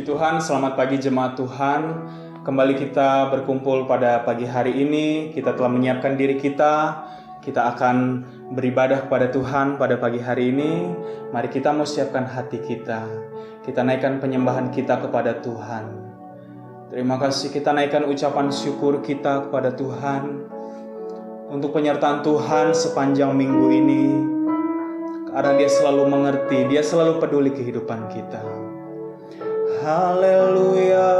Tuhan, selamat pagi jemaat Tuhan. Kembali kita berkumpul pada pagi hari ini. Kita telah menyiapkan diri kita. Kita akan beribadah kepada Tuhan pada pagi hari ini. Mari kita mau siapkan hati kita. Kita naikkan penyembahan kita kepada Tuhan. Terima kasih, kita naikkan ucapan syukur kita kepada Tuhan untuk penyertaan Tuhan sepanjang minggu ini. Karena Dia selalu mengerti, Dia selalu peduli kehidupan kita. Haleluya,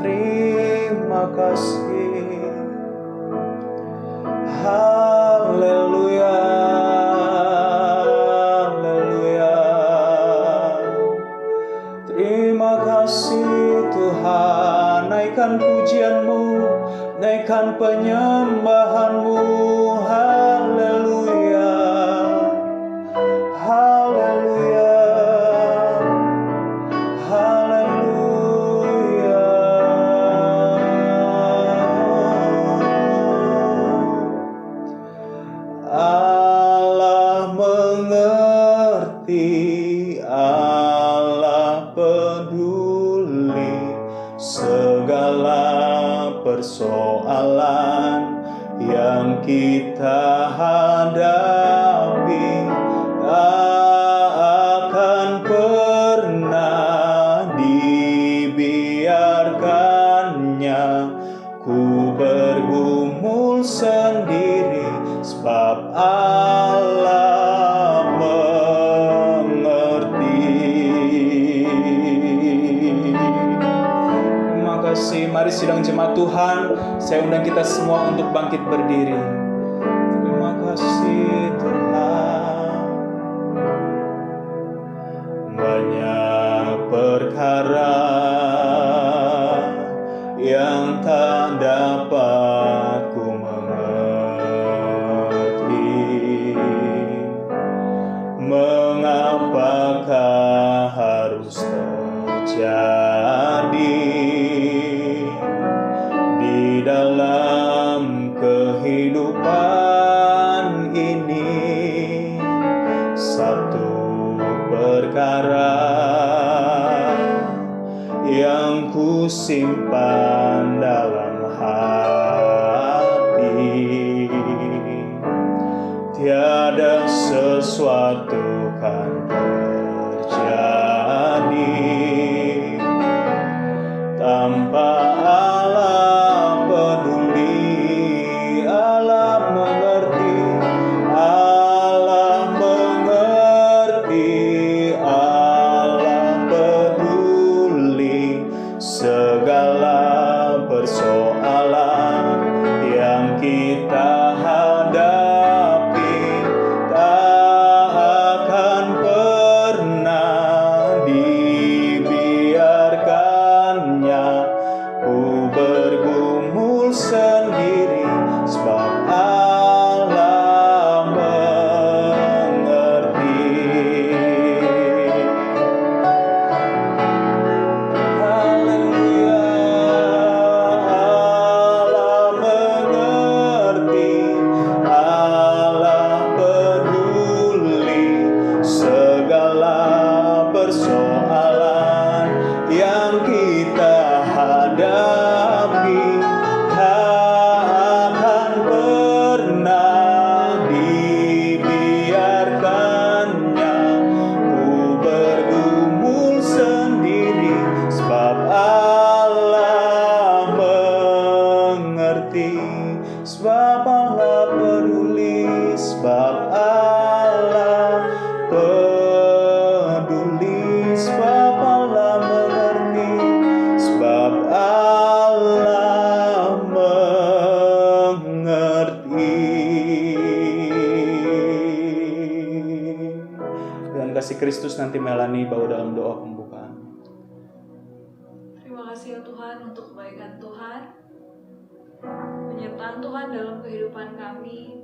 terima kasih. Haleluya, haleluya. Terima kasih Tuhan, naikkan pujianmu, naikkan penyembahanmu. Haleluya, haleluya. Allah mengerti, Allah peduli segala persoalan yang kita hadapi. Tak akan pernah dibiarkannya ku bergumul sendiri, sebab Allah mengerti. Terima kasih. Mari sidang jemaat Tuhan, saya undang kita semua untuk bangkit berdiri. Terima kasih Tuhan. Banyak perkara yang tak dapat ku mengerti. Mengapakah harus terjadi di dalam kehidupan ini? Satu perkara yang ku simpan dalam hati, tiada sesuatu kan terjadi tanpa Allah peduli. Allah mengerti, Allah mengerti, Allah peduli segala persoalan yang kita hadapi. Tak akan pernah dibiarkannya ku bergumul sendiri, sebab Allah mengerti. Haleluya, Allah mengerti, Allah peduli segala persoalan yang kita hadapi. Tak akan pernah dibiarkannya ku bergumul sendiri, sebab Allah mengerti, sebab Allah peduli, sebab Allah peduli, sebab Allah mengerti, sebab Allah mengerti. Dengan kasih Kristus nanti Melani bawa dalam doa pembukaan. Terima kasih ya Tuhan untuk kebaikan Tuhan, penyertaan Tuhan dalam kehidupan kami.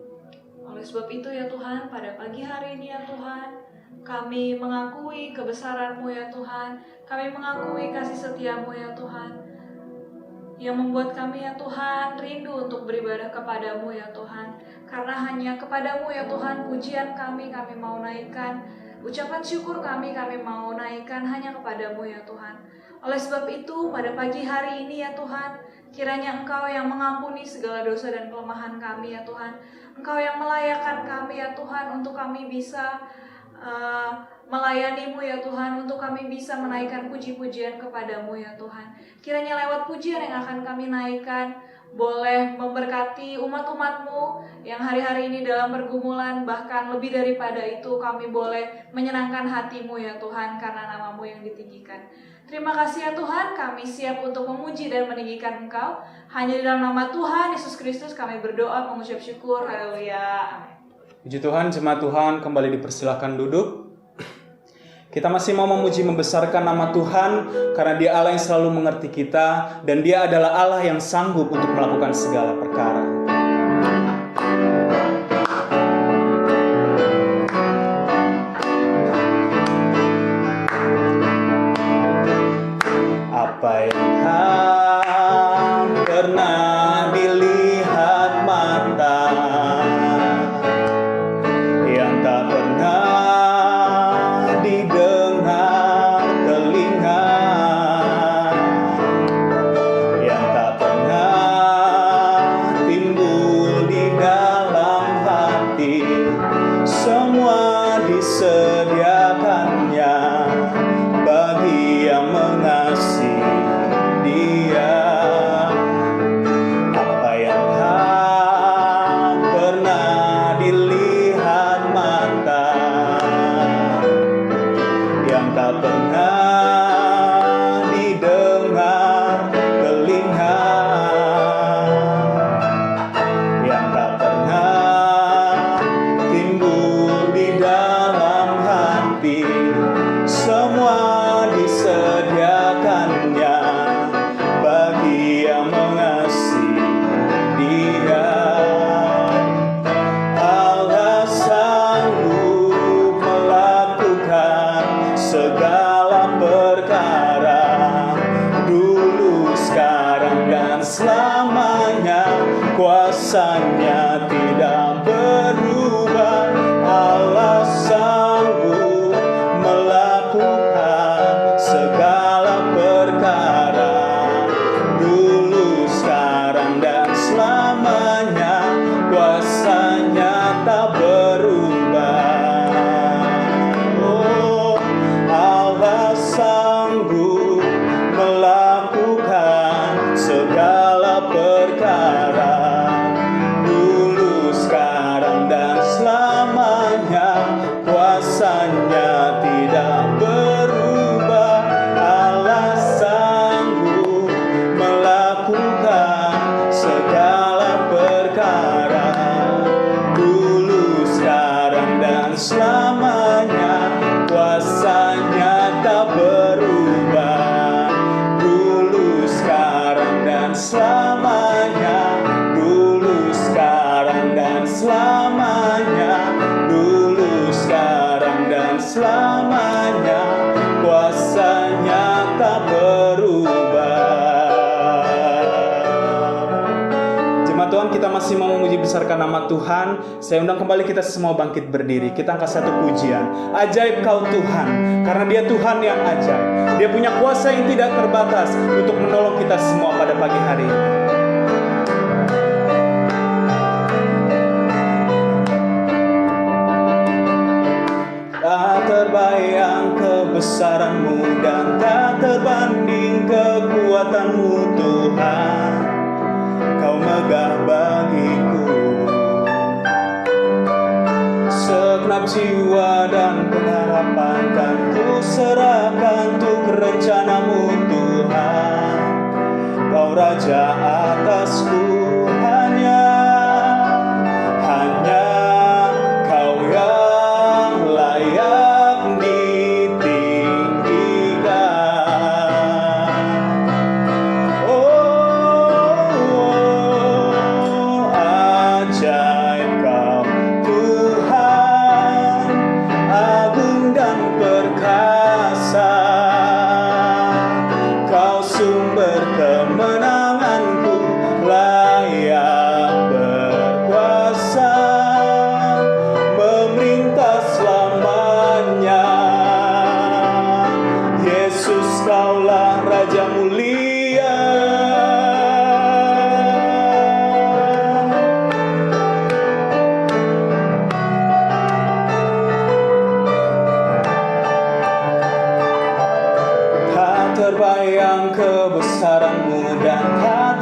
Oleh sebab itu ya Tuhan, pada pagi hari ini ya Tuhan, kami mengakui kebesaran-Mu ya Tuhan. Kami mengakui kasih setia-Mu ya Tuhan, yang membuat kami ya Tuhan rindu untuk beribadah kepadamu ya Tuhan. Karena hanya kepadamu ya Tuhan pujian kami mau naikkan. Ucapan syukur kami mau naikkan hanya kepadamu ya Tuhan. Oleh sebab itu, pada pagi hari ini ya Tuhan, kiranya Engkau yang mengampuni segala dosa dan kelemahan kami ya Tuhan. Engkau yang melayakkan kami ya Tuhan untuk kami bisa melayani-Mu ya Tuhan, untuk kami bisa menaikkan puji-pujian kepadamu ya Tuhan. Kiranya lewat pujian yang akan kami naikkan, boleh memberkati umat-umat-Mu yang hari-hari ini dalam pergumulan, bahkan lebih daripada itu kami boleh menyenangkan hati-Mu ya Tuhan, karena nama-Mu yang ditinggikan. Terima kasih ya Tuhan, kami siap untuk memuji dan meninggikan Engkau. Hanya di dalam nama Tuhan Yesus Kristus kami berdoa mengucap syukur. Haleluya. Amin. Puji Tuhan, jemaat Tuhan kembali dipersilakan duduk. Kita masih mau memuji membesarkan nama Tuhan karena Dia Allah yang selalu mengerti kita dan Dia adalah Allah yang sanggup untuk melakukan segala perkara. Apa yang pernah dilihat mata, yang tak pernah didengar telinga, yang tak pernah timbul di dalam hati, semua disediakannya bagi yang mengasihi Dia. Apa yang tak pernah dilihat mata, yang tak pernah didengar telinga, yang tak pernah timbul di dalam hati, semua disediakannya bagi yang mengasihi Dia. Allah sanggup melakukan segala perkara, dulu, sekarang, dan selamanya. Kuasanya tidak berubah. Allah sanggup melakukan segala perkara, dulu, sekarang, dan selamanya. Kuasanya tak berubah. Oh, Allah sanggup melakukan segala perkara, dulu, sekarang, dan selamanya. Kuasanya tidak berubah. Allah sanggup melakukan segala perkara, dulu, sekarang, dan selamanya. Kuasanya tak berubah, dulu, sekarang, dan selamanya. Dulu, sekarang, dan selamanya. Dulu, sekarang, dan selamanya. Kuasanya tak berubah. Jemaat Tuhan, kita masih mau memuji besarkan nama Tuhan. Saya undang kembali kita semua bangkit berdiri. Kita angkat satu pujian. Ajaib Kau Tuhan, karena Dia Tuhan yang ajaib. Dia punya kuasa yang tidak terbatas untuk menolong kita semua pada pagi hari ini. Tak terbayang kebesaran-Mu dan tak terbanding kekuatan-Mu Tuhan. Kau megah bagiku, segenap jiwa dan pengharapan kan ku serahkan untuk rencana-Mu Tuhan. Kau Raja atasku, hanya Kau yang layak ditinggikan. Oh, ajaib Kau Tuhan, agung dan perkasa. Kau sumber kemenanganku,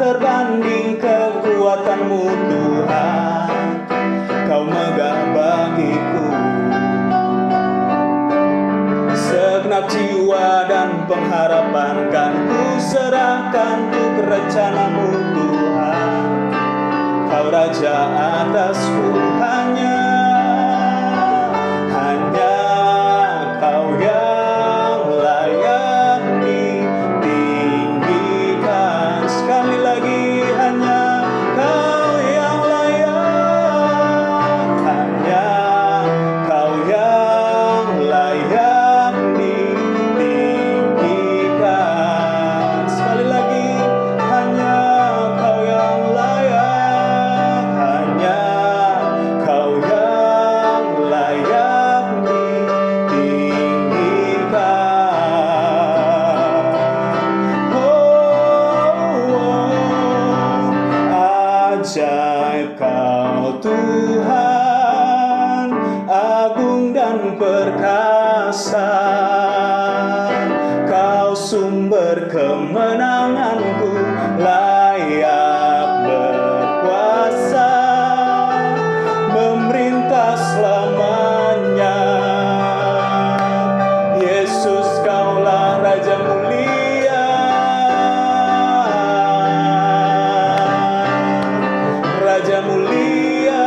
terbanding kekuatan-Mu Tuhan. Kau megah bagiku segenap jiwa dan pengharapan, kan ku serahkan untuk rencana-Mu Tuhan. Kau Raja atasku, hanya Kau yang layak ditinggikan. Sekali lagi, hanya Kau yang layak, hanya Kau yang layak ditinggikan. Sekali lagi, hanya Kau yang layak, hanya Kau yang layak ditinggikan. Ajaib Kau Tuhan, agung dan perkasa. Kau sumber kemenanganku, layak berkuasa, memerintah selamanya. Yesus, Kaulah Raja mulia, Raja mulia,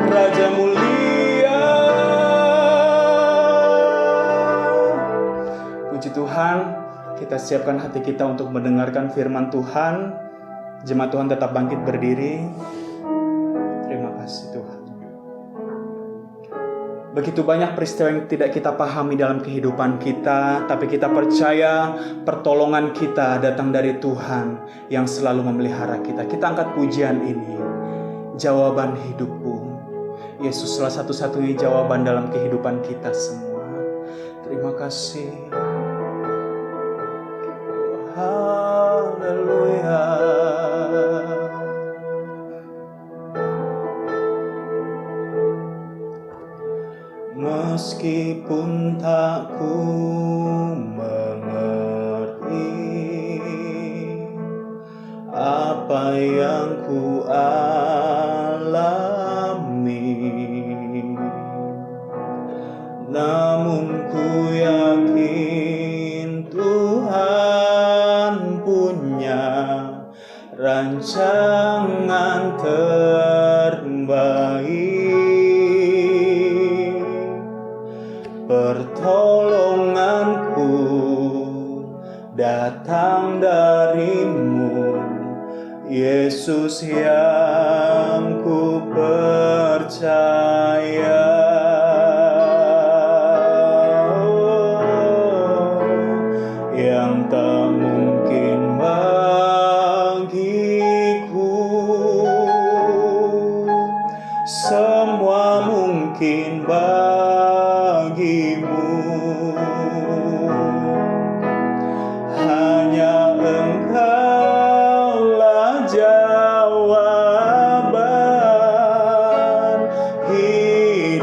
Raja mulia. Puji Tuhan, kita siapkan hati kita untuk mendengarkan firman Tuhan. Jemaat Tuhan tetap bangkit berdiri. Terima kasih Tuhan. Begitu banyak peristiwa yang tidak kita pahami dalam kehidupan kita, tapi kita percaya pertolongan kita datang dari Tuhan yang selalu memelihara kita. Kita angkat pujian ini, jawaban hidupku. Yesus salah satu-satunya jawaban dalam kehidupan kita semua. Terima kasih. Haleluya. Meskipun tak ku mengerti apa yang ku alami, namun ku yakin Tuhan punya rancangan terbaik. Pertolonganku datang dari-Mu, Yesus yang ku percaya. Yang tak mungkin bagiku, semua mungkin bagimu. Hanya Engkaulah jawaban hidup.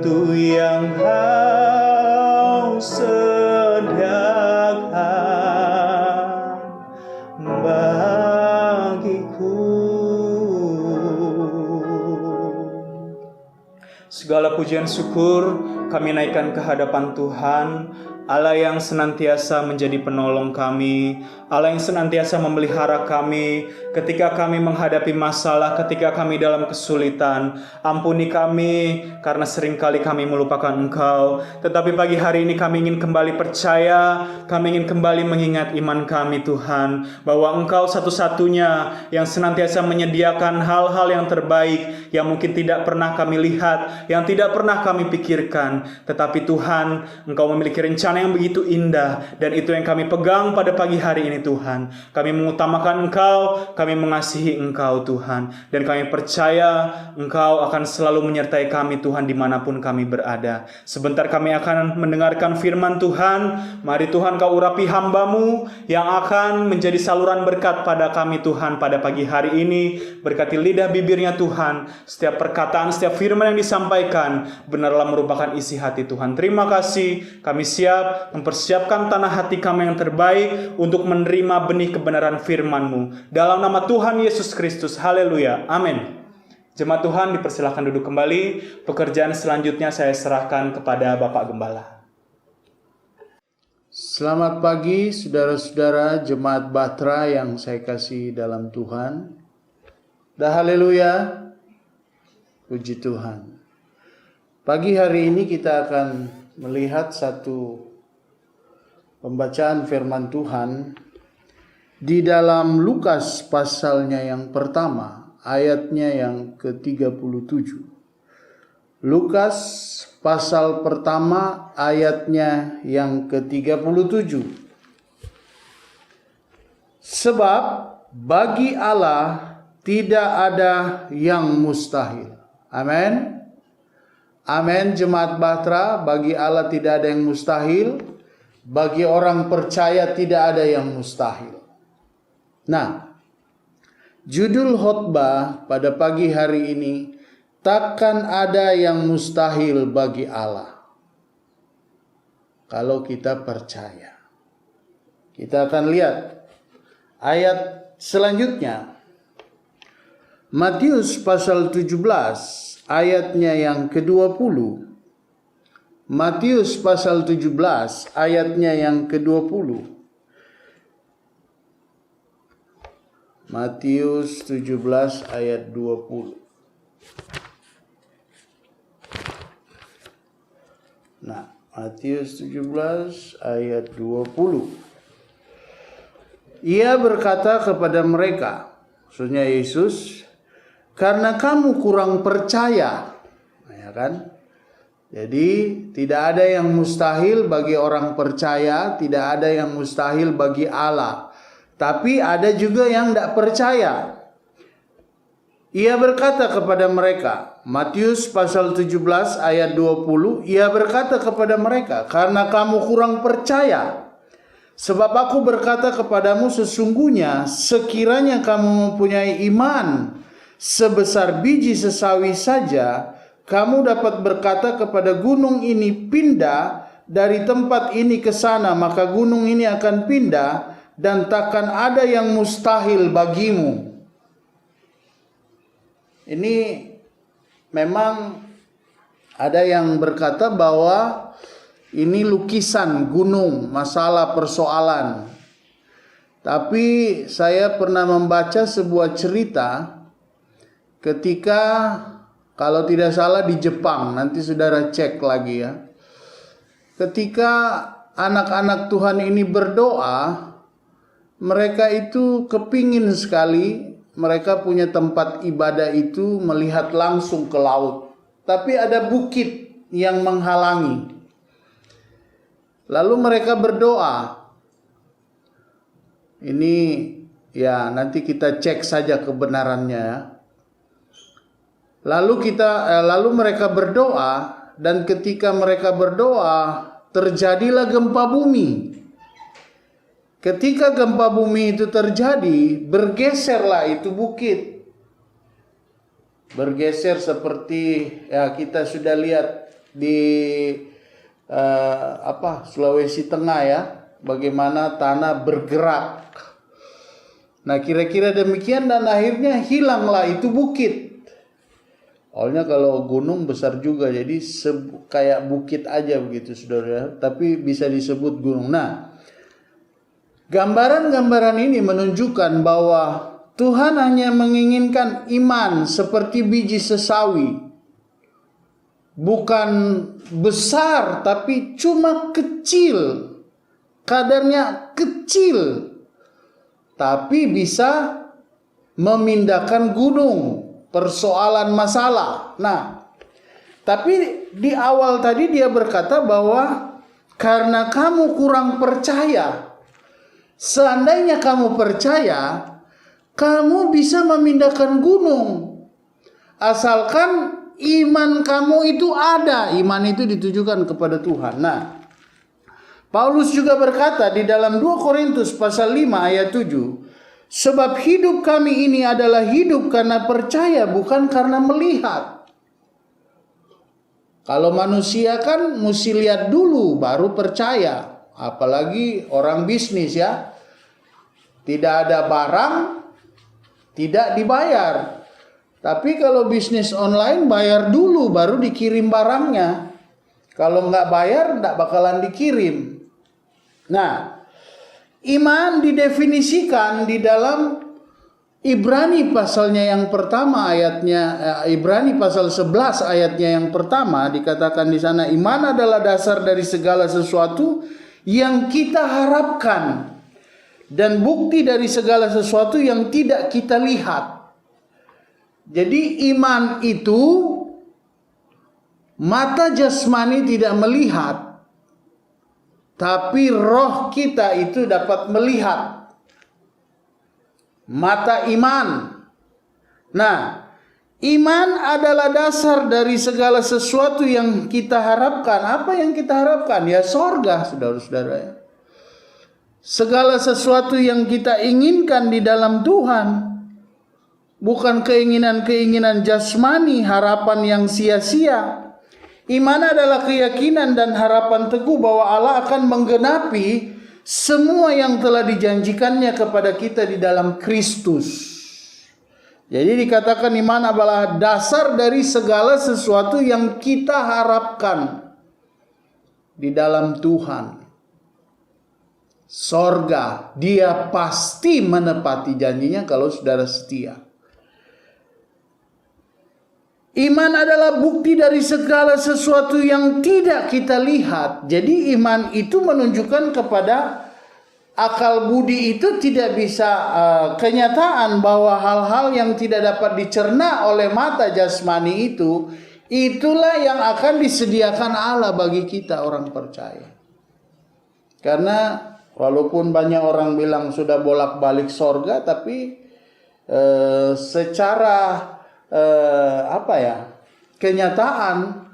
itu yang kau sediakan bagiku. Segala pujian syukur kami naikkan ke hadapan Tuhan, Allah yang senantiasa menjadi penolong kami, Allah yang senantiasa memelihara kami ketika kami menghadapi masalah, ketika kami dalam kesulitan. Ampuni kami karena seringkali kami melupakan Engkau. Tetapi pagi hari ini kami ingin kembali percaya, kami ingin kembali mengingat iman kami Tuhan, bahwa Engkau satu-satunya yang senantiasa menyediakan hal-hal yang terbaik yang mungkin tidak pernah kami lihat, yang tidak pernah kami pikirkan. Tetapi Tuhan, Engkau memiliki rencana yang begitu indah, dan itu yang kami pegang pada pagi hari ini Tuhan. Kami mengutamakan Engkau, kami mengasihi Engkau Tuhan, dan kami percaya Engkau akan selalu menyertai kami Tuhan dimanapun kami berada. Sebentar kami akan mendengarkan firman Tuhan. Mari Tuhan Kau urapi hamba-Mu yang akan menjadi saluran berkat pada kami Tuhan pada pagi hari ini. Berkati lidah bibirnya Tuhan, setiap perkataan, setiap firman yang disampaikan benarlah merupakan isi hati Tuhan. Terima kasih, kami siap mempersiapkan tanah hati kami yang terbaik untuk menerima benih kebenaran firman-Mu. Dalam nama Tuhan Yesus Kristus, haleluya, amin. Jemaat Tuhan dipersilakan duduk kembali. Pekerjaan selanjutnya saya serahkan kepada Bapak Gembala. Selamat pagi saudara-saudara jemaat Batra yang saya kasih dalam Tuhan. Dah haleluya, puji Tuhan. Pagi hari ini kita akan melihat satu pembacaan firman Tuhan di dalam Lukas pasalnya yang pertama, ayatnya yang ke-37. Lukas pasal pertama, ayatnya yang ke-37. Sebab bagi Allah tidak ada yang mustahil. Amin. Amin, jemaat Batra. Bagi Allah tidak ada yang mustahil. Bagi orang percaya tidak ada yang mustahil. Nah, judul khotbah pada pagi hari ini, takkan ada yang mustahil bagi Allah. Kalau kita percaya. Kita akan lihat ayat selanjutnya. Matius pasal 17 ayatnya yang ke-20. Matius pasal 17 ayatnya yang ke-20. Matius 17 ayat 20. Nah, Matius 17 ayat 20. Ia berkata kepada mereka, maksudnya Yesus, karena kamu kurang percaya. Ya kan? Jadi tidak ada yang mustahil bagi orang percaya, tidak ada yang mustahil bagi Allah. Tapi ada juga yang tidak percaya. Ia berkata kepada mereka, Matius pasal 17 ayat 20, ia berkata kepada mereka, karena kamu kurang percaya. Sebab aku berkata kepadamu sesungguhnya, sekiranya kamu mempunyai iman sebesar biji sesawi saja, kamu dapat berkata kepada gunung ini, pindah dari tempat ini ke sana, maka gunung ini akan pindah, dan takkan ada yang mustahil bagimu. Ini memang ada yang berkata bahwa ini lukisan gunung, masalah persoalan. Tapi saya pernah membaca sebuah cerita ketika, kalau tidak salah di Jepang, nanti saudara cek lagi ya. Ketika anak-anak Tuhan ini berdoa, mereka itu kepingin sekali, mereka punya tempat ibadah itu melihat langsung ke laut. Tapi ada bukit yang menghalangi. Lalu mereka berdoa. Ini ya nanti kita cek saja kebenarannya ya. Lalu mereka berdoa, dan ketika mereka berdoa terjadilah gempa bumi. Ketika gempa bumi itu terjadi, bergeserlah itu bukit. Bergeser seperti ya kita sudah lihat di Sulawesi Tengah ya, bagaimana tanah bergerak. Nah kira-kira demikian, dan akhirnya hilanglah itu bukit. Awalnya kalau gunung besar juga, jadi kayak bukit aja begitu saudara, tapi bisa disebut gunung. Nah, gambaran-gambaran ini menunjukkan bahwa Tuhan hanya menginginkan iman seperti biji sesawi. Bukan besar, tapi cuma kecil. Kadarnya kecil. Tapi bisa memindahkan gunung, persoalan masalah. Nah, tapi di awal tadi dia berkata bahwa karena kamu kurang percaya. Seandainya kamu percaya, kamu bisa memindahkan gunung. Asalkan iman kamu itu ada. Iman itu ditujukan kepada Tuhan. Nah, Paulus juga berkata di dalam 2 Korintus pasal 5 ayat 7. Sebab hidup kami ini adalah hidup karena percaya, bukan karena melihat. Kalau manusia kan mesti lihat dulu baru percaya. Apalagi orang bisnis ya. Tidak ada barang, tidak dibayar. Tapi kalau bisnis online bayar dulu baru dikirim barangnya. Kalau nggak bayar nggak bakalan dikirim. Nah, iman didefinisikan di dalam Ibrani pasalnya yang pertama ayatnya, Ibrani pasal 11 ayatnya yang pertama dikatakan di sana, iman adalah dasar dari segala sesuatu yang kita harapkan dan bukti dari segala sesuatu yang tidak kita lihat. Jadi iman itu mata jasmani tidak melihat, tapi roh kita itu dapat melihat. Mata iman. Nah, iman adalah dasar dari segala sesuatu yang kita harapkan. Apa yang kita harapkan? Ya sorga, saudara-saudara ya. Segala sesuatu yang kita inginkan di dalam Tuhan. Bukan keinginan-keinginan jasmani, harapan yang sia-sia. Iman adalah keyakinan dan harapan teguh bahwa Allah akan menggenapi semua yang telah dijanjikannya kepada kita di dalam Kristus. Jadi dikatakan iman adalah dasar dari segala sesuatu yang kita harapkan di dalam Tuhan. Sorga, dia pasti menepati janjinya kalau saudara setia. Iman adalah bukti dari segala sesuatu yang tidak kita lihat. Jadi iman itu menunjukkan kepada akal budi itu tidak bisa kenyataan bahwa hal-hal yang tidak dapat dicerna oleh mata jasmani itu, itulah yang akan disediakan Allah bagi kita orang percaya. Karena walaupun banyak orang bilang sudah bolak-balik sorga, tapi secara kenyataan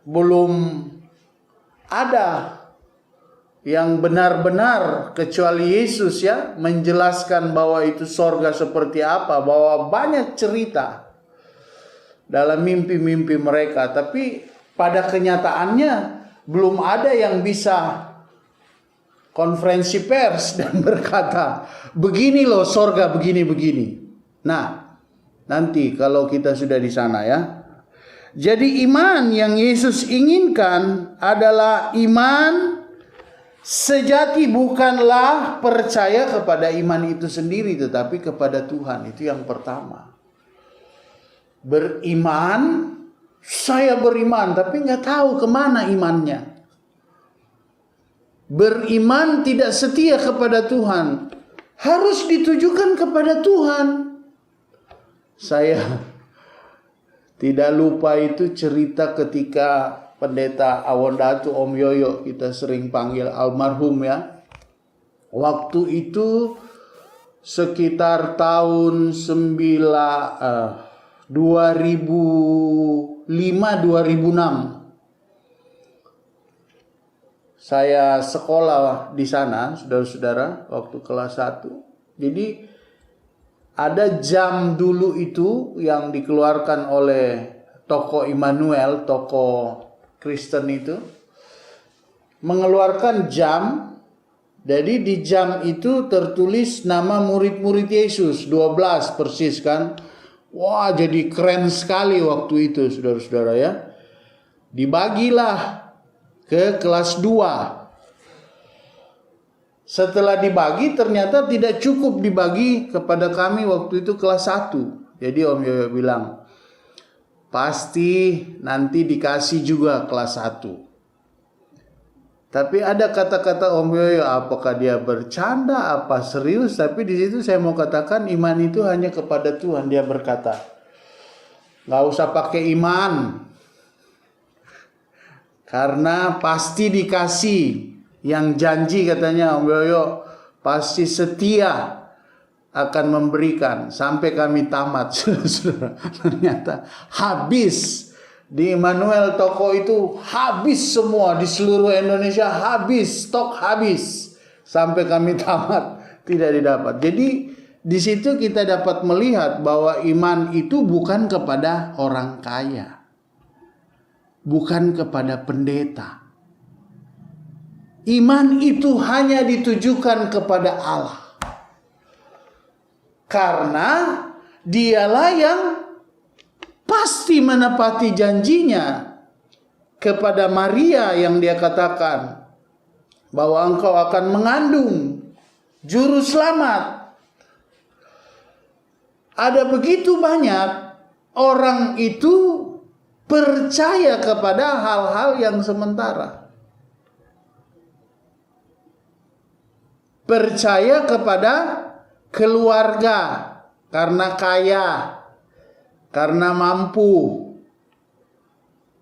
belum ada yang benar-benar kecuali Yesus ya menjelaskan bahwa itu sorga seperti apa, bahwa banyak cerita dalam mimpi-mimpi mereka, tapi pada kenyataannya belum ada yang bisa konferensi pers dan berkata begini loh sorga begini-begini. Nah, nanti kalau kita sudah di sana ya. Jadi iman yang Yesus inginkan adalah iman sejati, bukanlah percaya kepada iman itu sendiri, tetapi kepada Tuhan. Itu yang pertama. Beriman, saya beriman, tapi nggak tahu kemana imannya. Beriman tidak setia kepada Tuhan, harus ditujukan kepada Tuhan. Saya tidak lupa itu cerita ketika Pendeta Awondatu Om Yoyo, kita sering panggil almarhum ya. Waktu itu sekitar tahun 2005-2006. Saya sekolah di sana, saudara-saudara, waktu kelas 1. Jadi ada jam dulu itu yang dikeluarkan oleh toko Immanuel, toko Kristen itu mengeluarkan jam. Jadi di jam itu tertulis nama murid-murid Yesus 12 persis kan. Wah, jadi keren sekali waktu itu saudara-saudara ya. Dibagilah ke kelas 2. Setelah dibagi ternyata tidak cukup dibagi kepada kami waktu itu kelas 1. Jadi Om Yoyo bilang, pasti nanti dikasih juga kelas 1. Tapi ada kata-kata Om Yoyo, apakah dia bercanda, apa serius? Tapi di situ saya mau katakan iman itu hanya kepada Tuhan. Dia berkata, nggak usah pakai iman, karena pasti dikasih. Yang janji katanya Om Yoyo pasti setia akan memberikan sampai kami tamat. Ternyata habis. Di Immanuel toko itu habis semua, di seluruh Indonesia habis, stok habis sampai kami tamat, tidak didapat. Jadi di situ kita dapat melihat bahwa iman itu bukan kepada orang kaya, bukan kepada pendeta. Iman itu hanya ditujukan kepada Allah, karena Dialah yang pasti menepati janjinya kepada Maria yang dia katakan bahwa engkau akan mengandung juru selamat. Ada begitu banyak orang itu percaya kepada hal-hal yang sementara. Percaya kepada keluarga karena kaya, karena mampu.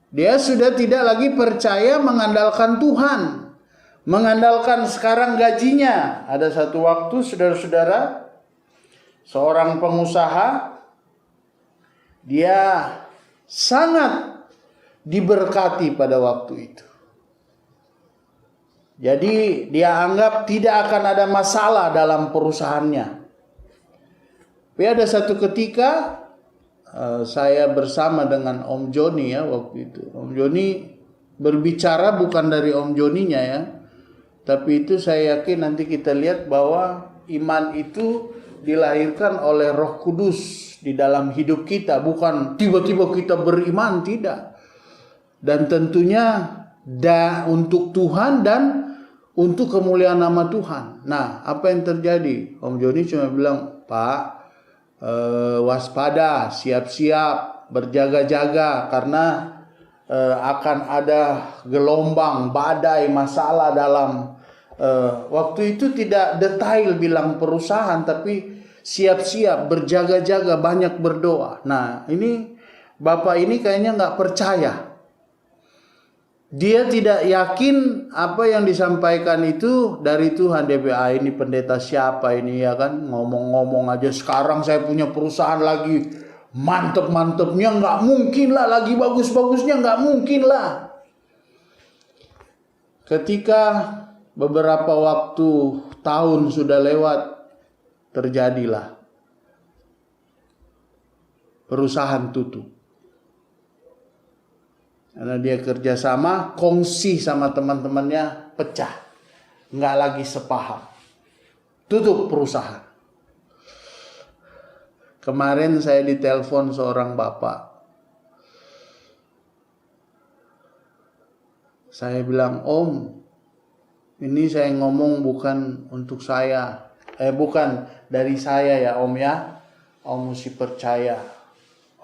Dia sudah tidak lagi percaya mengandalkan Tuhan, mengandalkan sekarang gajinya. Ada satu waktu saudara-saudara, seorang pengusaha, dia sangat diberkati pada waktu itu. Jadi dia anggap tidak akan ada masalah dalam perusahaannya. Tapi ada satu ketika saya bersama dengan Om Joni ya waktu itu. Om Joni berbicara bukan dari Om Joninya ya. Tapi itu saya yakin nanti kita lihat bahwa iman itu dilahirkan oleh Roh Kudus di dalam hidup kita. Bukan tiba-tiba kita beriman, tidak. Dan tentunya untuk Tuhan dan untuk kemuliaan nama Tuhan. Nah, apa yang terjadi? Om Joni cuma bilang, Pak, waspada, siap-siap, berjaga-jaga karena akan ada gelombang, badai, masalah dalam waktu itu tidak detail bilang perusahaan, tapi siap-siap, berjaga-jaga, banyak berdoa. Nah, ini Bapak ini kayaknya nggak percaya. Dia tidak yakin apa yang disampaikan itu dari Tuhan. DBA ini pendeta siapa ini ya kan, ngomong-ngomong aja sekarang saya punya perusahaan lagi mantep-mantepnya, nggak mungkin lah, lagi bagus-bagusnya nggak mungkin lah. Ketika beberapa waktu tahun sudah lewat, terjadilah perusahaan tutup. Karena dia kerjasama, kongsi sama teman-temannya pecah. Nggak lagi sepaham. Tutup perusahaan. Kemarin saya ditelepon seorang bapak. Saya bilang, Om, ini saya ngomong bukan untuk saya. Bukan dari saya ya Om ya. Om mesti percaya.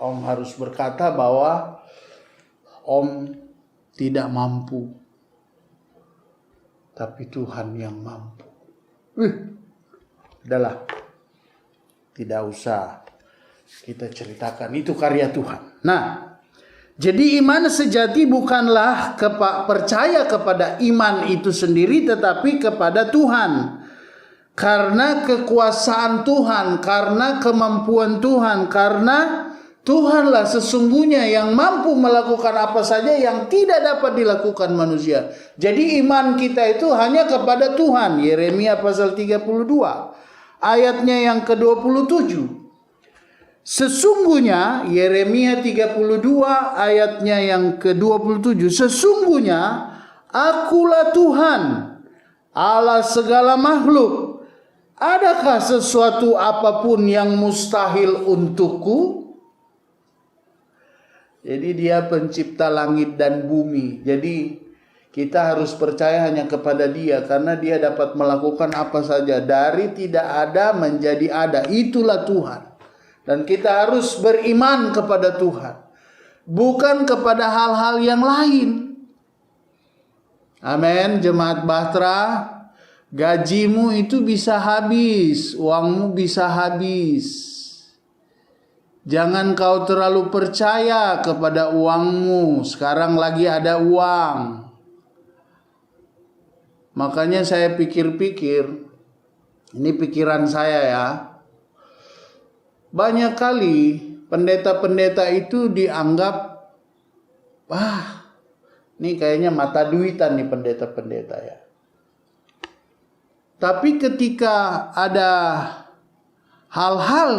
Om harus berkata bahwa Om tidak mampu, tapi Tuhan yang mampu. Udahlah, tidak usah kita ceritakan, itu karya Tuhan. Nah, jadi iman sejati bukanlah percaya kepada iman itu sendiri, tetapi kepada Tuhan. Karena kekuasaan Tuhan, karena kemampuan Tuhan, karena Tuhanlah sesungguhnya yang mampu melakukan apa saja yang tidak dapat dilakukan manusia. Jadi iman kita itu hanya kepada Tuhan. Yeremia pasal 32 ayatnya yang ke-27. Sesungguhnya, Yeremia 32 ayatnya yang ke-27, sesungguhnya akulah Tuhan, Allah segala makhluk. Adakah sesuatu apapun yang mustahil untukku? Jadi dia pencipta langit dan bumi. Jadi kita harus percaya hanya kepada Dia, karena Dia dapat melakukan apa saja. Dari tidak ada menjadi ada. Itulah Tuhan. Dan kita harus beriman kepada Tuhan, bukan kepada hal-hal yang lain. Amin. Jemaat Bahtera, gajimu itu bisa habis, uangmu bisa habis. Jangan kau terlalu percaya kepada uangmu. Sekarang lagi ada uang. Makanya saya pikir-pikir, ini pikiran saya ya. Banyak kali pendeta-pendeta itu dianggap, ini kayaknya mata duitan nih pendeta-pendeta ya. Tapi ketika ada hal-hal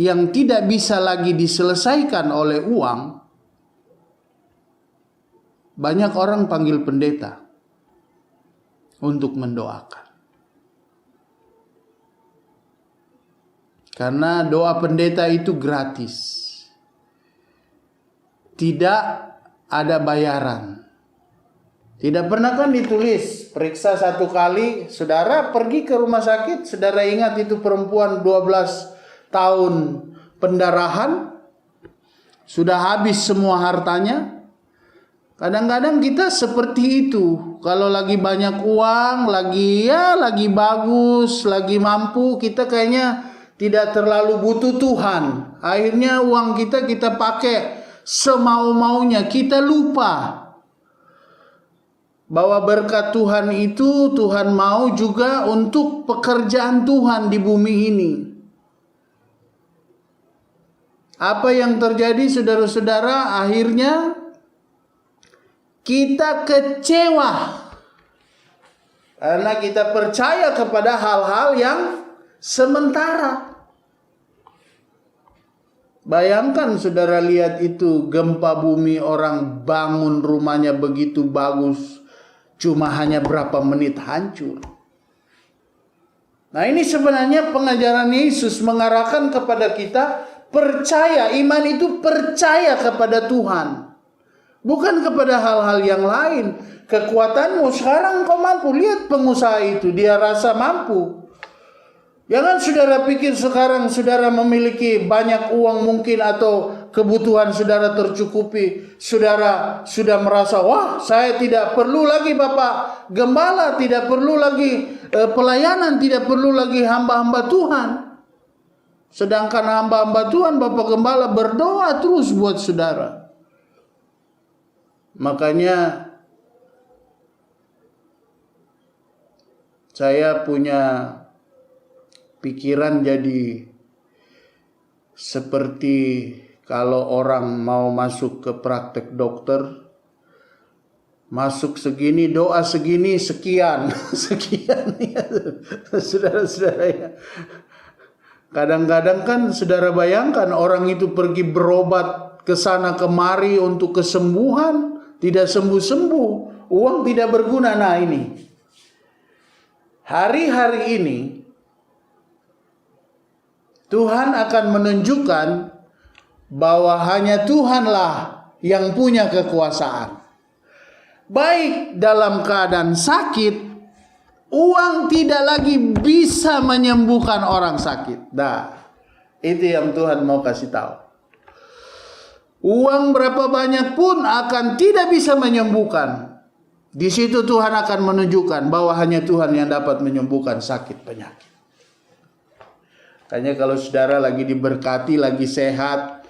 yang tidak bisa lagi diselesaikan oleh uang, banyak orang panggil pendeta untuk mendoakan. Karena doa pendeta itu gratis. Tidak ada bayaran. Tidak pernah kan ditulis, periksa 1 kali, saudara pergi ke rumah sakit, saudara ingat itu perempuan 12 tahun pendarahan, sudah habis semua hartanya. Kadang-kadang kita seperti itu. Kalau lagi banyak uang, lagi bagus, lagi mampu, kita kayaknya tidak terlalu butuh Tuhan. Akhirnya uang kita pakai semau-maunya. Kita lupa bahwa berkat Tuhan itu Tuhan mau juga untuk pekerjaan Tuhan di bumi ini. Apa yang terjadi saudara-saudara? Akhirnya kita kecewa karena kita percaya kepada hal-hal yang sementara. Bayangkan saudara lihat itu gempa bumi, orang bangun rumahnya begitu bagus, cuma hanya berapa menit hancur. Nah, ini sebenarnya pengajaran Yesus mengarahkan kepada kita percaya, iman itu percaya kepada Tuhan, bukan kepada hal-hal yang lain. Kekuatanmu sekarang kau mampu, lihat pengusaha itu, dia rasa mampu. Jangan saudara pikir sekarang saudara memiliki banyak uang mungkin atau kebutuhan saudara tercukupi, saudara sudah merasa, wah saya tidak perlu lagi Bapak Gembala, tidak perlu lagi pelayanan, tidak perlu lagi hamba-hamba Tuhan. Sedangkan hamba-hamba Tuhan, Bapak Gembala berdoa terus buat saudara. Makanya saya punya pikiran jadi seperti kalau orang mau masuk ke praktek dokter, masuk segini, doa segini, sekian, sekian ya, saudara-saudara ya. Kadang-kadang kan saudara bayangkan orang itu pergi berobat ke sana kemari untuk kesembuhan, tidak sembuh-sembuh, uang tidak berguna. Nah ini, hari-hari ini Tuhan akan menunjukkan bahwa hanya Tuhanlah yang punya kekuasaan. Baik dalam keadaan sakit, uang tidak lagi bisa menyembuhkan orang sakit. Nah, itu yang Tuhan mau kasih tahu. Uang berapa banyak pun akan tidak bisa menyembuhkan. Di situ Tuhan akan menunjukkan bahwa hanya Tuhan yang dapat menyembuhkan sakit penyakit. Makanya kalau saudara lagi diberkati, lagi sehat,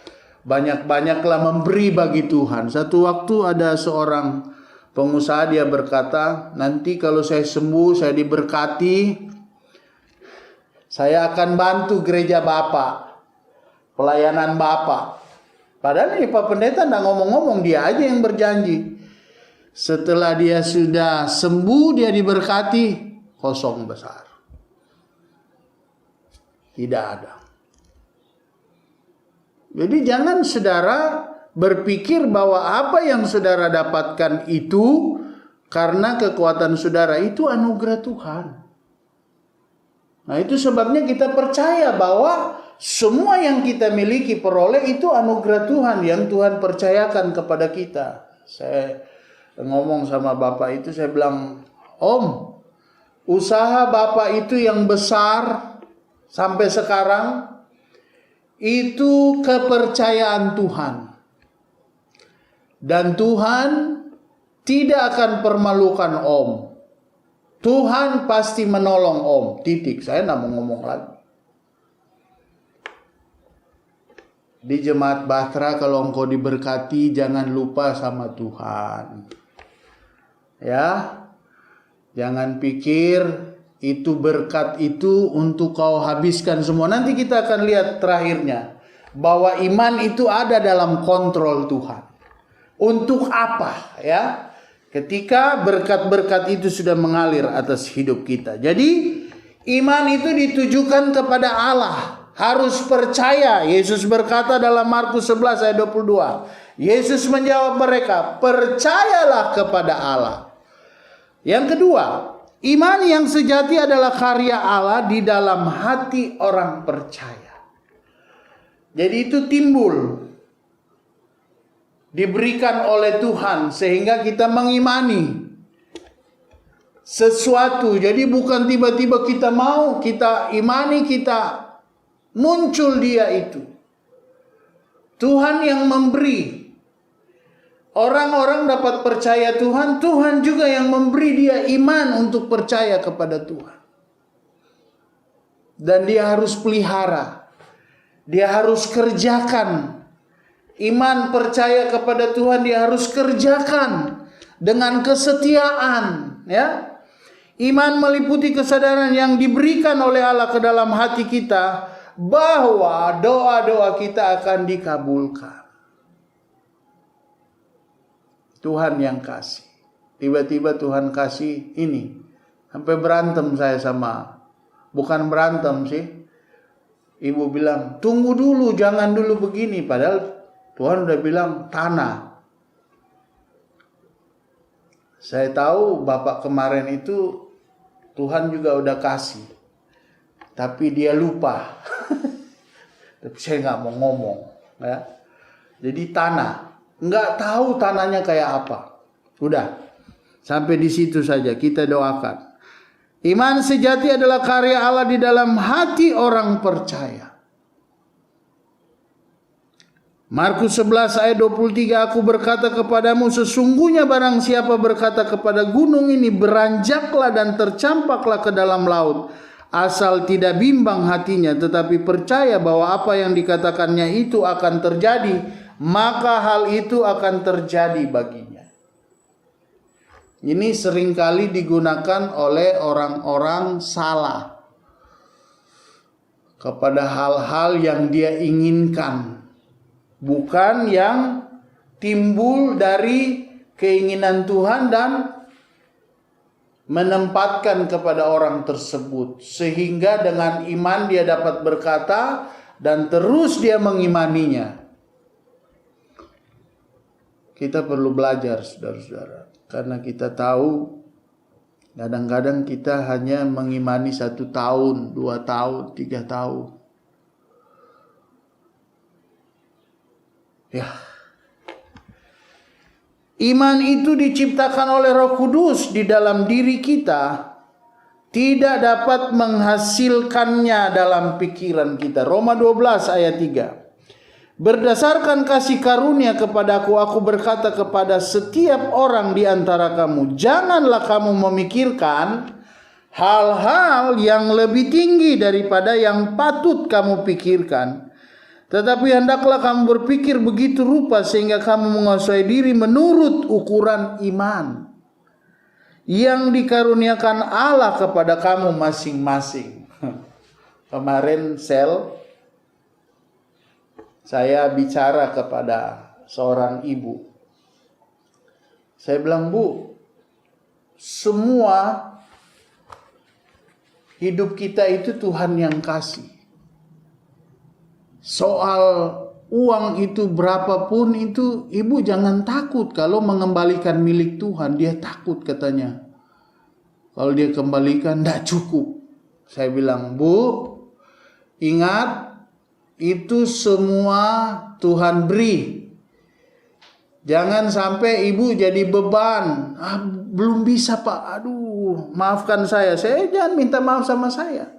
banyak-banyaklah memberi bagi Tuhan. Satu waktu ada seorang pengusaha, dia berkata, nanti kalau saya sembuh, saya diberkati, saya akan bantu gereja Bapak, pelayanan Bapak. Padahal ini Pak Pendeta tidak ngomong-ngomong, dia aja yang berjanji. Setelah dia sudah sembuh, dia diberkati, kosong besar. Tidak ada. Jadi jangan saudara berpikir bahwa apa yang saudara dapatkan itu karena kekuatan saudara, itu anugerah Tuhan. Nah, itu sebabnya kita percaya bahwa semua yang kita miliki, peroleh, itu anugerah Tuhan yang Tuhan percayakan kepada kita. Saya ngomong sama bapak itu, saya bilang, Om, usaha bapak itu yang besar sampai sekarang itu kepercayaan Tuhan. Dan Tuhan tidak akan permalukan Om. Tuhan pasti menolong Om. Titik. Saya tidak mau ngomong lagi. Di Jemaat Bahtera, kalau engkau diberkati, jangan lupa sama Tuhan. Ya. Jangan pikir itu berkat itu untuk kau habiskan semua. Nanti kita akan lihat terakhirnya. Bahwa iman itu ada dalam kontrol Tuhan. Untuk apa? Ya. Ketika berkat-berkat itu sudah mengalir atas hidup kita. Jadi iman itu ditujukan kepada Allah. Harus percaya. Yesus berkata dalam Markus 11 ayat 22. Yesus menjawab mereka, percayalah kepada Allah. Yang kedua, iman yang sejati adalah karya Allah di dalam hati orang percaya. Jadi itu timbul, diberikan oleh Tuhan sehingga kita mengimani sesuatu. Jadi bukan tiba-tiba kita mau, kita imani, kita muncul dia itu. Tuhan yang memberi. Orang-orang dapat percaya Tuhan, Tuhan juga yang memberi dia iman untuk percaya kepada Tuhan. Dan dia harus pelihara. Dia harus kerjakan. Iman percaya kepada Tuhan dia harus kerjakan dengan kesetiaan, ya. Iman meliputi kesadaran yang diberikan oleh Allah ke dalam hati kita bahwa doa-doa kita akan dikabulkan. Tuhan yang kasih. Tiba-tiba Tuhan kasih ini. Sampai berantem saya sama, bukan berantem sih. Ibu bilang, tunggu dulu, jangan dulu begini. Padahal Tuhan udah bilang tanah. Saya tahu bapak kemarin itu Tuhan juga udah kasih. Tapi dia lupa. Tapi saya nggak mau ngomong. Ya. Jadi tanah. Nggak tahu tanahnya kayak apa. Udah. Sampai di situ saja kita doakan. Iman sejati adalah karya Allah di dalam hati orang percaya. Markus 11 ayat 23, aku berkata kepadamu, sesungguhnya barang siapa berkata kepada gunung ini, beranjaklah dan tercampaklah ke dalam laut, asal tidak bimbang hatinya, tetapi percaya bahwa apa yang dikatakannya itu akan terjadi, maka hal itu akan terjadi baginya. Ini seringkali digunakan oleh orang-orang salah kepada hal-hal yang dia inginkan. Bukan yang timbul dari keinginan Tuhan dan menempatkan kepada orang tersebut. Sehingga dengan iman dia dapat berkata dan terus dia mengimaninya. Kita perlu belajar saudara-saudara. Karena kita tahu kadang-kadang kita hanya mengimani 1 tahun, 2 tahun, 3 tahun. Ya. Iman itu diciptakan oleh Roh Kudus di dalam diri kita, tidak dapat menghasilkannya dalam pikiran kita. Roma 12 ayat 3. Berdasarkan kasih karunia kepadaku, aku berkata kepada setiap orang di antara kamu, janganlah kamu memikirkan hal-hal yang lebih tinggi daripada yang patut kamu pikirkan. Tetapi hendaklah kamu berpikir begitu rupa sehingga kamu menguasai diri menurut ukuran iman yang dikaruniakan Allah kepada kamu masing-masing. Kemarin saya bicara kepada seorang ibu. Saya bilang, Bu, semua hidup kita itu Tuhan yang kasih. Soal uang itu berapapun itu, ibu jangan takut kalau mengembalikan milik Tuhan. Dia takut katanya. Kalau dia kembalikan tidak cukup. Saya bilang, Bu, ingat itu semua Tuhan beri. Jangan sampai ibu jadi beban. Belum bisa Pak, aduh maafkan saya jangan minta maaf sama saya.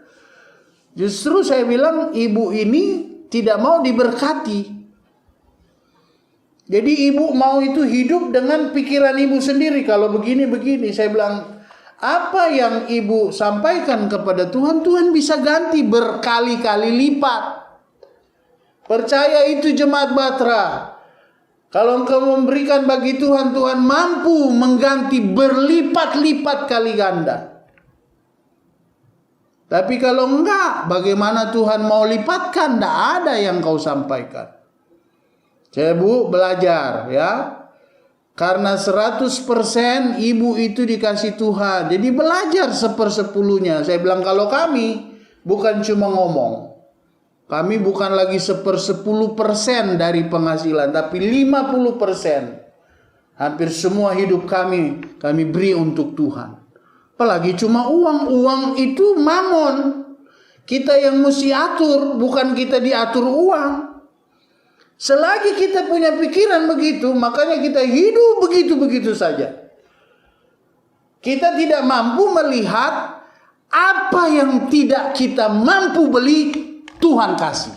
Justru saya bilang ibu ini tidak mau diberkati. Jadi ibu mau itu hidup dengan pikiran ibu sendiri. Kalau begini-begini, saya bilang, apa yang ibu sampaikan kepada Tuhan, Tuhan bisa ganti berkali-kali lipat. Percaya itu jemaat Batra. Kalau engkau memberikan bagi Tuhan, Tuhan mampu mengganti berlipat-lipat kali ganda. Tapi kalau enggak, bagaimana Tuhan mau lipatkan? Tidak ada yang kau sampaikan. Saya Bu belajar ya. Karena 100% ibu itu dikasih Tuhan. Jadi belajar 1/10-nya. Saya bilang kalau kami bukan cuma ngomong. Kami bukan lagi 1/10% dari penghasilan, tapi 50%. Hampir semua hidup kami beri untuk Tuhan. Apalagi cuma uang. Uang itu mamon. Kita yang mesti atur, bukan kita diatur uang. Selagi kita punya pikiran begitu, makanya kita hidup begitu-begitu saja. Kita tidak mampu melihat apa yang tidak kita mampu beli, Tuhan kasih.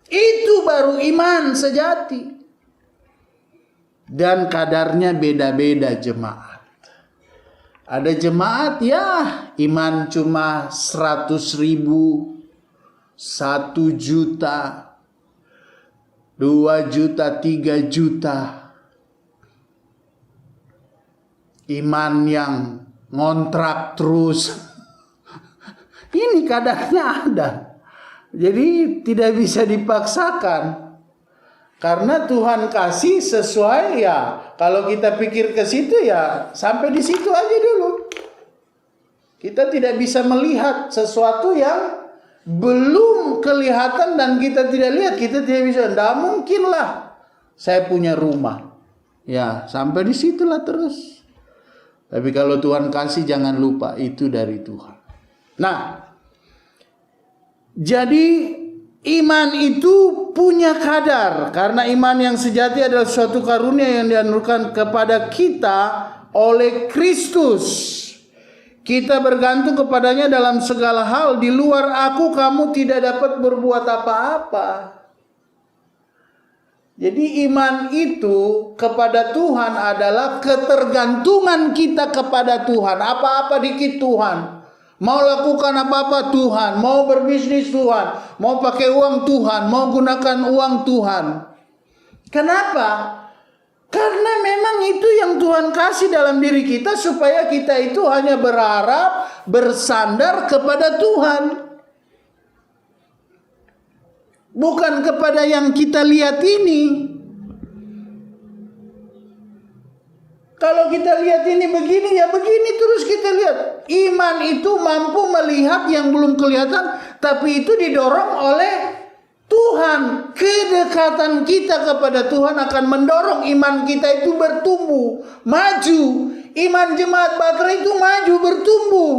Itu baru iman sejati. Dan kadarnya beda-beda jemaat. Ada jemaat ya iman cuma 100.000, 1 juta, 2 juta, 3 juta. Iman yang ngontrak terus. Ini kadarnya ada. Jadi tidak bisa dipaksakan. Karena Tuhan kasih sesuai ya. Kalau kita pikir ke situ ya sampai di situ aja dulu. Kita tidak bisa melihat sesuatu yang belum kelihatan dan kita tidak lihat. Kita tidak bisa. Tidak mungkin lah saya punya rumah. Ya sampai di situlah terus. Tapi kalau Tuhan kasih jangan lupa itu dari Tuhan. Nah. Jadi iman itu punya kadar. Karena iman yang sejati adalah suatu karunia yang dianugerahkan kepada kita oleh Kristus. Kita bergantung kepadanya dalam segala hal. Di luar aku kamu tidak dapat berbuat apa-apa. Jadi iman itu kepada Tuhan adalah ketergantungan kita kepada Tuhan. Apa-apa dikit Tuhan. Mau lakukan apa-apa Tuhan, mau berbisnis Tuhan, mau pakai uang Tuhan, mau gunakan uang Tuhan. Kenapa? Karena memang itu yang Tuhan kasih dalam diri kita supaya kita itu hanya berharap, bersandar kepada Tuhan. Bukan kepada yang kita lihat ini. Kalau kita lihat ini begini ya begini terus kita lihat. Iman itu mampu melihat yang belum kelihatan. Tapi itu didorong oleh Tuhan. Kedekatan kita kepada Tuhan akan mendorong iman kita itu bertumbuh. Maju. Iman jemaat Batra itu maju bertumbuh.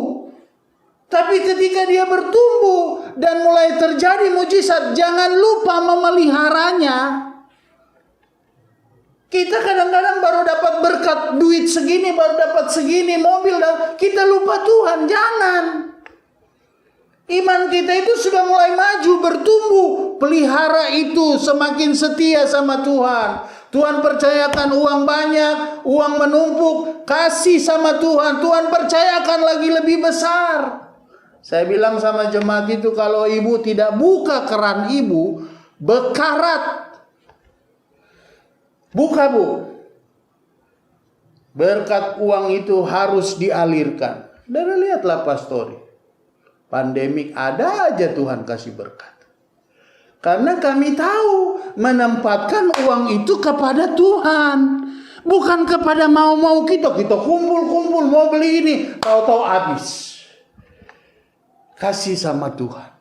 Tapi ketika dia bertumbuh dan mulai terjadi mujizat, jangan lupa memeliharanya. Kita kadang-kadang baru dapat berkat duit segini, baru dapat segini mobil, dan kita lupa Tuhan. Jangan. Iman kita itu sudah mulai maju, bertumbuh. Pelihara itu semakin setia sama Tuhan. Tuhan percayakan uang banyak, uang menumpuk, kasih sama Tuhan. Tuhan percayakan lagi lebih besar. Saya bilang sama jemaat itu, kalau ibu tidak buka keran ibu, bekarat. Buka Bu. Berkat uang itu harus dialirkan. Dan lihatlah pastori. Pandemik ada aja Tuhan kasih berkat. Karena kami tahu menempatkan uang itu kepada Tuhan. Bukan kepada mau-mau kita. Kita kumpul-kumpul mau beli ini. Tahu-tahu habis. Kasih sama Tuhan.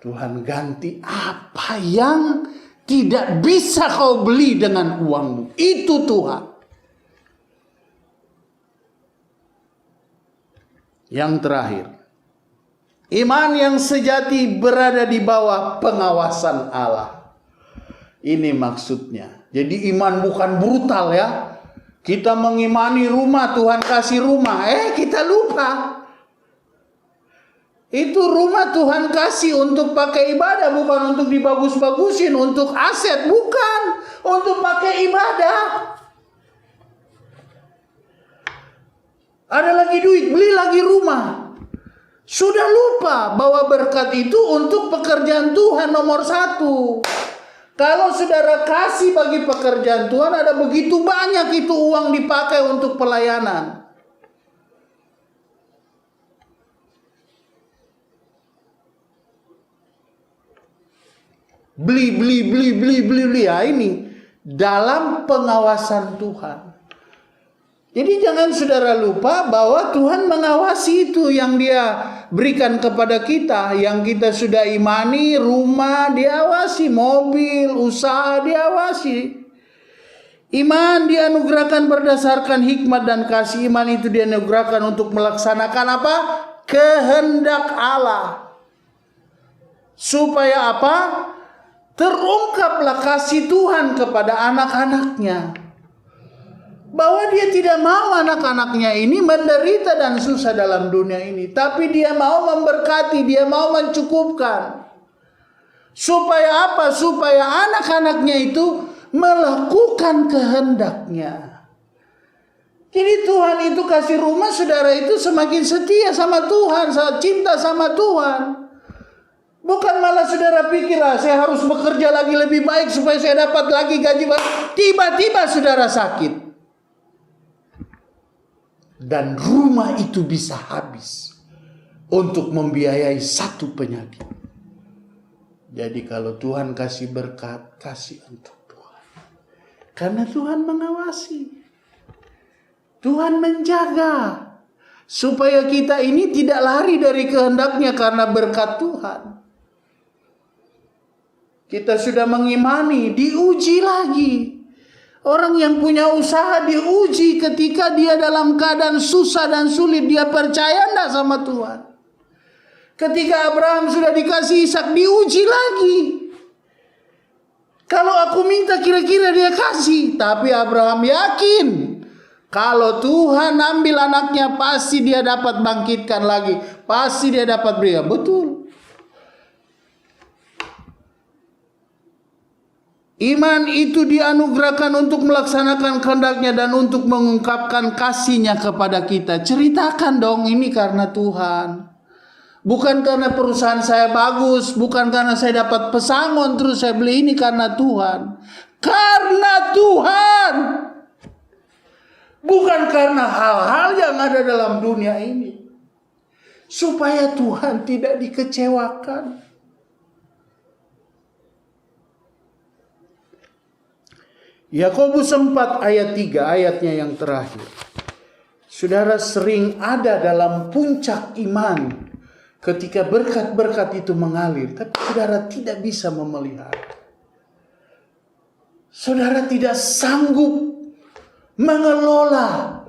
Tuhan ganti apa yang tidak bisa kau beli dengan uangmu. Itu Tuhan. Yang terakhir, iman yang sejati berada di bawah pengawasan Allah. Ini maksudnya. Jadi iman bukan brutal ya. Kita mengimani rumah, Tuhan kasih rumah. Kita lupa. Itu rumah Tuhan kasih untuk pakai ibadah, bukan untuk dibagus-bagusin, untuk aset, bukan. Untuk pakai ibadah. Ada lagi duit, beli lagi rumah. Sudah lupa bahwa berkat itu untuk pekerjaan Tuhan nomor 1. Kalau saudara kasih bagi pekerjaan Tuhan, ada begitu banyak itu uang dipakai untuk pelayanan. Beli. Ya ini dalam pengawasan Tuhan. Jadi jangan saudara lupa bahwa Tuhan mengawasi itu yang Dia berikan kepada kita. Yang kita sudah imani, rumah diawasi, mobil, usaha diawasi. Iman dianugerahkan berdasarkan hikmat dan kasih. Iman itu dianugerahkan untuk melaksanakan apa? Kehendak Allah. Supaya apa? Terungkaplah kasih Tuhan kepada anak-anaknya. Bahwa Dia tidak mau anak-anaknya ini menderita dan susah dalam dunia ini. Tapi Dia mau memberkati, Dia mau mencukupkan. Supaya apa? Supaya anak-anaknya itu melakukan kehendaknya. Jadi Tuhan itu kasih rumah, saudara itu semakin setia sama Tuhan, cinta sama Tuhan. Bukan malah saudara pikir, saya harus bekerja lagi lebih baik supaya saya dapat lagi gaji baru. Tiba-tiba saudara sakit. Dan rumah itu bisa habis untuk membiayai satu penyakit. Jadi kalau Tuhan kasih berkat, kasih untuk Tuhan. Karena Tuhan mengawasi. Tuhan menjaga. Supaya kita ini tidak lari dari kehendaknya karena berkat Tuhan. Kita sudah mengimani, diuji lagi. Orang yang punya usaha diuji ketika dia dalam keadaan susah dan sulit. Dia percaya enggak sama Tuhan. Ketika Abraham sudah dikasih Ishak, diuji lagi. Kalau aku minta kira-kira dia kasih. Tapi Abraham yakin. Kalau Tuhan ambil anaknya, pasti dia dapat bangkitkan lagi. Pasti dia dapat beri. Betul. Iman itu dianugerahkan untuk melaksanakan kehendaknya dan untuk mengungkapkan kasihnya kepada kita. Ceritakan dong, ini karena Tuhan. Bukan karena perusahaan saya bagus, bukan karena saya dapat pesangon terus saya beli, ini karena Tuhan. Karena Tuhan. Bukan karena hal-hal yang ada dalam dunia ini. Supaya Tuhan tidak dikecewakan. Yakobus 4 ayat 3, ayatnya yang terakhir. Saudara sering ada dalam puncak iman ketika berkat-berkat itu mengalir, tapi saudara tidak bisa memelihara. Saudara tidak sanggup mengelola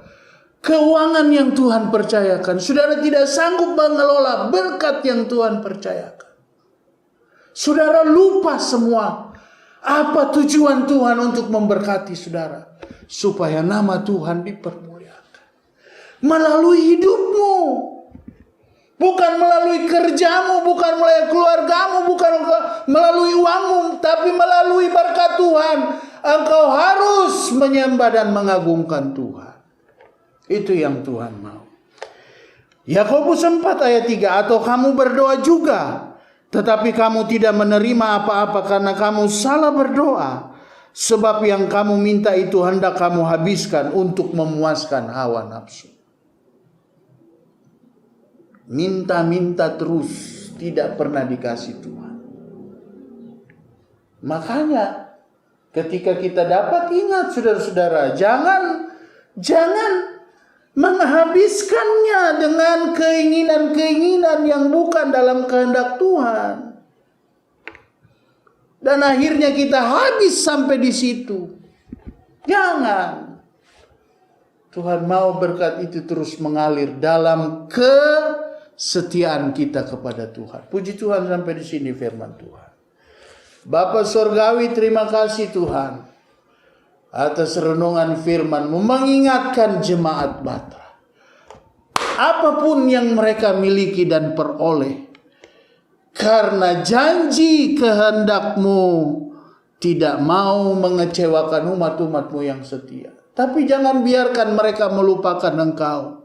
keuangan yang Tuhan percayakan. Saudara tidak sanggup mengelola berkat yang Tuhan percayakan. Saudara lupa semua. Apa tujuan Tuhan untuk memberkati saudara? Supaya nama Tuhan dipermuliakan. Melalui hidupmu. Bukan melalui kerjamu, bukan melalui keluargamu, bukan melalui uangmu. Tapi melalui berkat Tuhan. Engkau harus menyembah dan mengagungkan Tuhan. Itu yang Tuhan mau. Yakobus 4 ayat 3. Atau kamu berdoa juga, tetapi kamu tidak menerima apa-apa karena kamu salah berdoa. Sebab yang kamu minta itu hendak kamu habiskan untuk memuaskan hawa nafsu. Minta-minta terus, tidak pernah dikasih Tuhan. Makanya ketika kita dapat, ingat saudara-saudara, jangan menghabiskannya dengan keinginan-keinginan yang bukan dalam kehendak Tuhan. Dan akhirnya kita habis sampai di situ. Jangan. Tuhan mau berkat itu terus mengalir dalam kesetiaan kita kepada Tuhan. Puji Tuhan, sampai di sini firman Tuhan. Bapa Surgawi, terima kasih Tuhan atas renungan firman-Mu, mengingatkan jemaat Batra. Apapun yang mereka miliki dan peroleh, karena janji kehendak-Mu tidak mau mengecewakan umat-umat-Mu yang setia. Tapi jangan biarkan mereka melupakan Engkau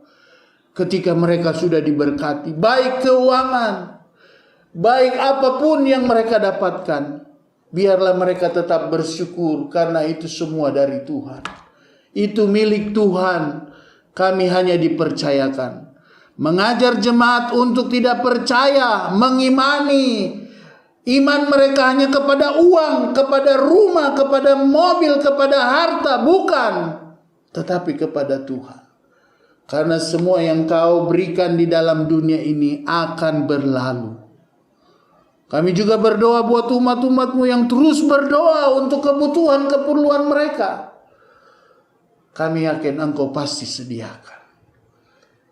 ketika mereka sudah diberkati. Baik keuangan, baik apapun yang mereka dapatkan, biarlah mereka tetap bersyukur karena itu semua dari Tuhan. Itu milik Tuhan. Kami hanya dipercayakan mengajar jemaat untuk tidak percaya, mengimani. Iman mereka hanya kepada uang, kepada rumah, kepada mobil, kepada harta. Bukan. Tetapi kepada Tuhan. Karena semua yang Kau berikan di dalam dunia ini akan berlalu. Kami juga berdoa buat umat-umat-Mu yang terus berdoa untuk kebutuhan, keperluan mereka. Kami yakin Engkau pasti sediakan.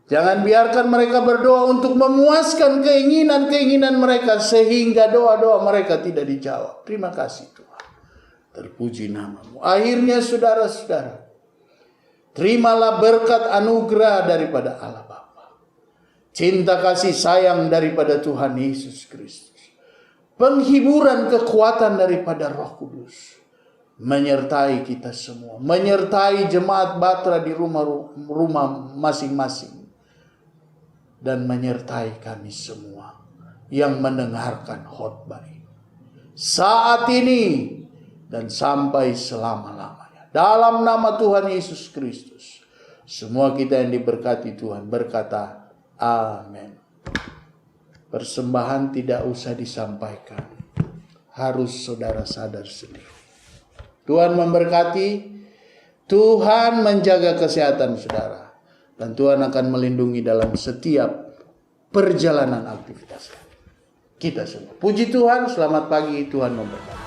Jangan biarkan mereka berdoa untuk memuaskan keinginan-keinginan mereka sehingga doa-doa mereka tidak dijawab. Terima kasih Tuhan. Terpuji nama-Mu. Akhirnya saudara-saudara, terimalah berkat anugerah daripada Allah Bapa. Cinta kasih sayang daripada Tuhan Yesus Kristus. Penghiburan kekuatan daripada Roh Kudus. Menyertai kita semua. Menyertai jemaat Batra di rumah masing-masing. Dan menyertai kami semua yang mendengarkan khotbah ini. Saat ini dan sampai selama-lamanya. Dalam nama Tuhan Yesus Kristus. Semua kita yang diberkati Tuhan berkata, amin. Persembahan tidak usah disampaikan. Harus saudara sadar sendiri. Tuhan memberkati. Tuhan menjaga kesehatan saudara. Dan Tuhan akan melindungi dalam setiap perjalanan aktivitas kita semua. Puji Tuhan, selamat pagi, Tuhan memberkati.